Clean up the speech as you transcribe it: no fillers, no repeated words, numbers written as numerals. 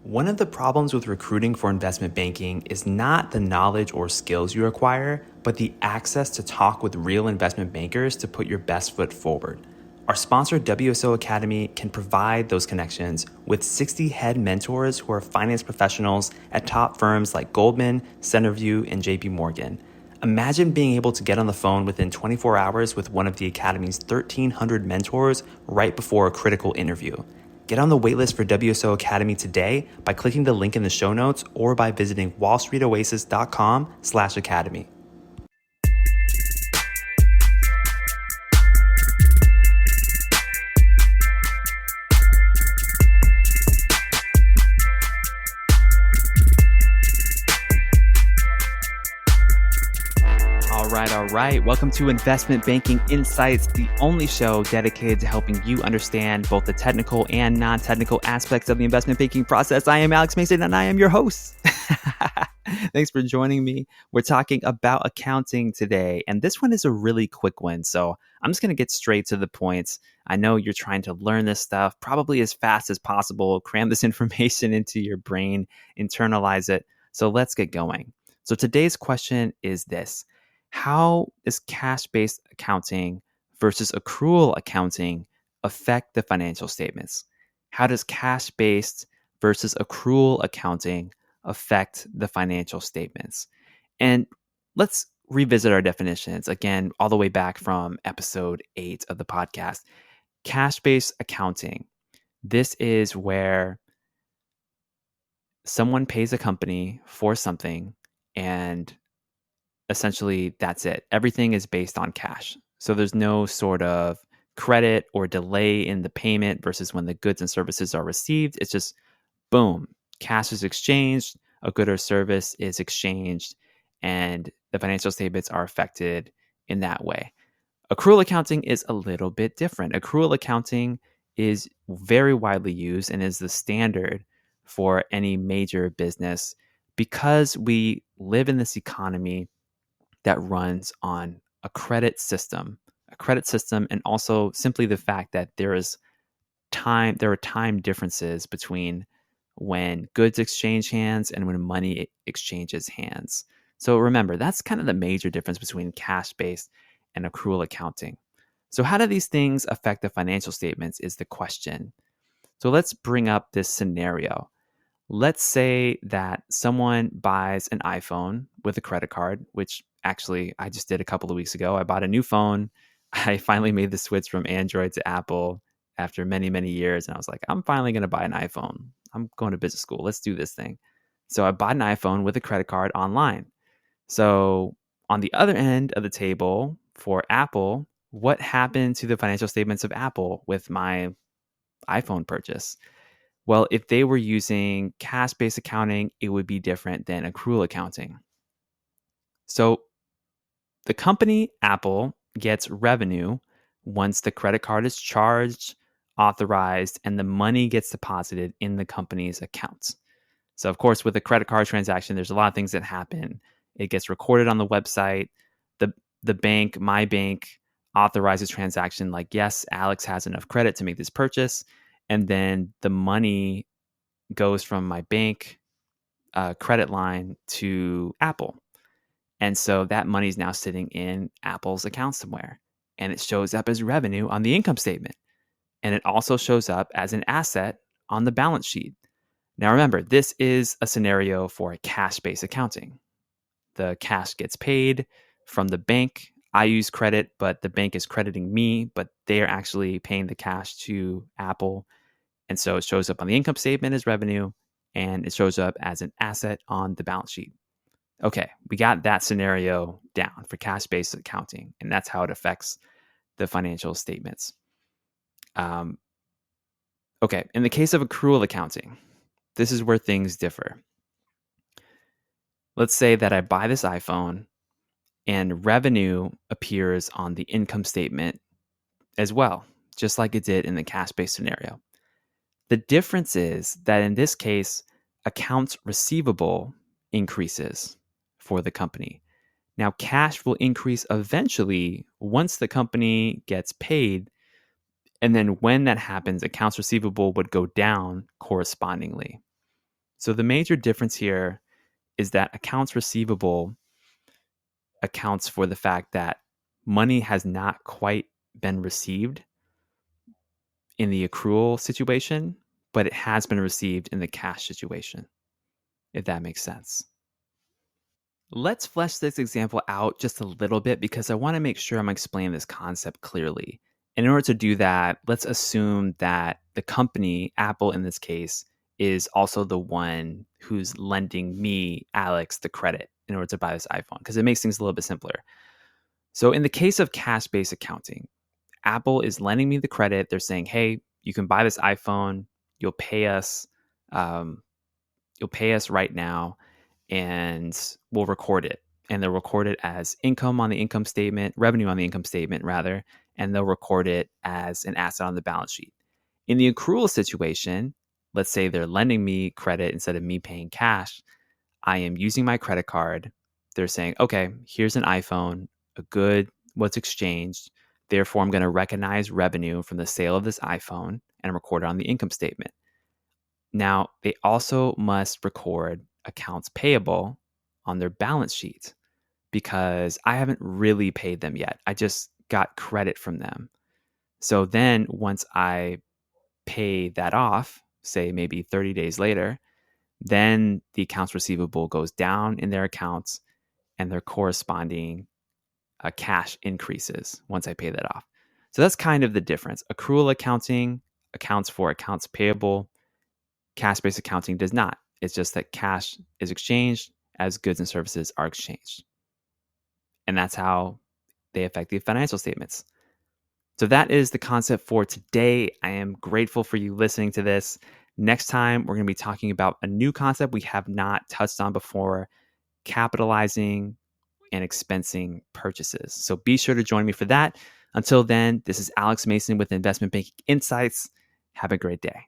One of the problems with recruiting for investment banking is not the knowledge or skills you acquire, but the access to talk with real investment bankers to put your best foot forward. Our sponsor, WSO Academy, can provide those connections with 60 head mentors who are finance professionals at top firms like Goldman, Centerview, and JP Morgan. Imagine being able to get on the phone within 24 hours with one of the Academy's 1,300 mentors right before a critical interview. Get on the waitlist for WSO Academy today by clicking the link in the show notes or by visiting wallstreetoasis.com/academy. All right. Welcome to Investment Banking Insights, the only show dedicated to helping you understand both the technical and non-technical aspects of the investment banking process. I am Alex Mason, and I am your host. Thanks for joining me. We're talking about accounting today, and this one is a really quick one, so I'm just going to get straight to the points. I know you're trying to learn this stuff probably as fast as possible, cram this information into your brain, internalize it. So let's get going. So today's question is this. How does cash-based accounting versus accrual accounting affect the financial statements? How does cash-based versus accrual accounting affect the financial statements? And let's revisit our definitions again, all the way back from episode 8 of the podcast. Cash-based accounting. This is where someone pays a company for something and essentially that's it. Everything is based on cash. So there's no sort of credit or delay in the payment versus when the goods and services are received. It's just boom, cash is exchanged, a good or service is exchanged, and the financial statements are affected in that way. Accrual accounting is a little bit different. Accrual accounting is very widely used and is the standard for any major business because we live in this economy that runs on a credit system, and also simply the fact that there are time differences between when goods exchange hands and when money exchanges hands. So remember, that's kind of the major difference between cash-based and accrual accounting. So how do these things affect the financial statements is the question. So let's bring up this scenario. Let's say that someone buys an iPhone with a credit card, which actually I just did a couple of weeks ago. I bought a new phone. I finally made the switch from Android to Apple after many, many years. And I was like, I'm finally going to buy an iPhone. I'm going to business school. Let's do this thing. So I bought an iPhone with a credit card online. So on the other end of the table for Apple, what happened to the financial statements of Apple with my iPhone purchase? Well, if they were using cash-based accounting, it would be different than accrual accounting. So the company, Apple, gets revenue once the credit card is charged, authorized, and the money gets deposited in the company's accounts. So, of course, with a credit card transaction, there's a lot of things that happen. It gets recorded on the website. The bank, my bank, authorizes transaction like, yes, Alex has enough credit to make this purchase. And then the money goes from my bank credit line to Apple. And so that money is now sitting in Apple's account somewhere. And it shows up as revenue on the income statement. And it also shows up as an asset on the balance sheet. Now remember, this is a scenario for a cash-based accounting. The cash gets paid from the bank. I use credit, but the bank is crediting me, but they are actually paying the cash to Apple. And so it shows up on the income statement as revenue, and it shows up as an asset on the balance sheet. Okay, we got that scenario down for cash-based accounting, and that's how it affects the financial statements. Okay, in the case of accrual accounting, this is where things differ. Let's say that I buy this iPhone, and revenue appears on the income statement as well, just like it did in the cash-based scenario. The difference is that in this case, accounts receivable increases for the company. Now, cash will increase eventually once the company gets paid. And then when that happens, accounts receivable would go down correspondingly. So the major difference here is that accounts receivable accounts for the fact that money has not quite been received in the accrual situation, but it has been received in the cash situation, if that makes sense. Let's flesh this example out just a little bit because I want to make sure I'm explaining this concept clearly. And in order to do that, let's assume that the company, Apple in this case, is also the one who's lending me, Alex, the credit in order to buy this iPhone because it makes things a little bit simpler. So in the case of cash-based accounting, Apple is lending me the credit. They're saying, "Hey, you can buy this iPhone. You'll pay us. Um, you'll pay us right now, and we'll record it. And they'll record it as income on the income statement, revenue on the income statement, rather, and they'll record it as an asset on the balance sheet. In the accrual situation, let's say they're lending me credit instead of me paying cash. I am using my credit card. They're saying, okay, here's an iPhone, a good, what's exchanged. Therefore, I'm going to recognize revenue from the sale of this iPhone and record it on the income statement. Now, they also must record accounts payable on their balance sheet because I haven't really paid them yet. I just got credit from them. So then once I pay that off, say maybe 30 days later, then the accounts receivable goes down in their accounts and their corresponding cash increases once I pay that off. So that's kind of the difference. Accrual accounting accounts for accounts payable. Cash-based accounting does not. It's just that cash is exchanged as goods and services are exchanged. And that's how they affect the financial statements. So that is the concept for today. I am grateful for you listening to this. Next time, we're going to be talking about a new concept we have not touched on before, capitalizing and expensing purchases. So be sure to join me for that. Until then, this is Alex Mason with Investment Banking Insights. Have a great day.